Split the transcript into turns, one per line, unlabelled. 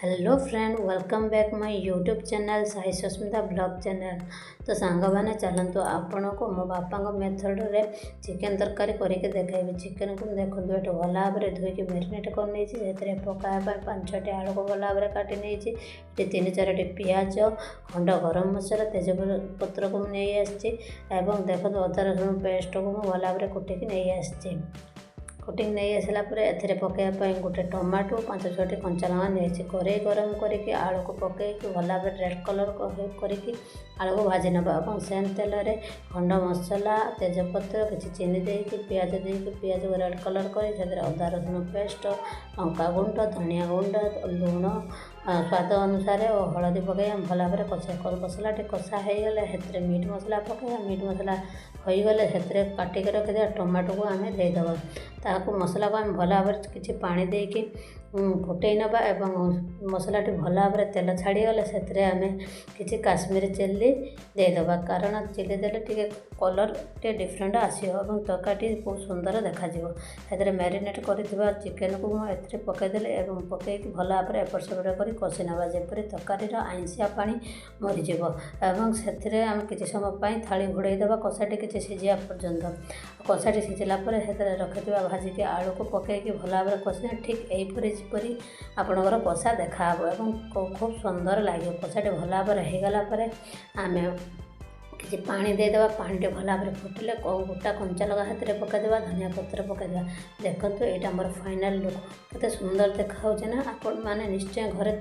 Hello friend, welcome back my YouTube channel Sai Susmita blog channel. तो song मैंने चलतु आपण को मो बापा मेथड रे चिकेन तरकारी करके देखाइबी। चिकेन को देखो ये भल भाव धोईकी मेरिनेट कर पकाया 5-6टी आलू को भल भाव काटी नहीं 3-4टी पियाज खंड गरम मसला तेजपत्र को नहीं आसी देखो अदा रसुण पेस्ट को भल भाव कुटिकी नहीं आसी। कुटिंग नहीं आसला ए पकड़ापी गोटे टमाटो 5-6टी कंचा लंका नहीं कड़े गरम करके आलू को पकईकि भल भाव रेड कलर करके आलू को भाजी नवा और सेम तेल रे खंड मसला तेजपत्र किसी चीनी देकी पियाज देकी पियाज को रेड कलर कर अदा रसुण पेस्ट लंका गुंड धनिया गुंड लुण स्वाद अनुसार और हलदी पकई भल भाव कषा मसला कषा हो गले मीट मसला पकड़ा मीट मसला हो गले काटिक रखिदा टमाटो को आम देदेव ताकू मसला को आम भल भाव किसी पानी देकी फुटई नवा मसलाटी भल भाव तेल छाड़गले से आम कि काश्मीरी चिल्ली देदेव कारण चिल्ली देले टे कलर टे डिफरेंट आसो और तरकारी बहुत सुंदर देखा से मैरिनेट कर चिकेन को मुझे पकईदेली और पकईकि भल भाव एपट सेपट कर कषि नवा जपरी तरकारी आइंसिया पानी मरीज से आम किसी समय थाली घोड़े देवा कषाटी किसी सीझा पर्यंत कषाटी सीझला रखि भाजिकी आलू को पकईकि भल भाव कषि ठीक यहीपरी आपणकर कषा देखा खूब सुंदर लगे कषाटी भल भाव होगला आम किसी पानी देदेवा पानी भल भाव फुटिले गोटा कंचा लगा हाथ में पकईदेवा धनिया पत्र पकईदेवा देखो यहाँ मोर फाइनाल लुक केते सुंदर देखा ना आपण मैंने निश्चय घरे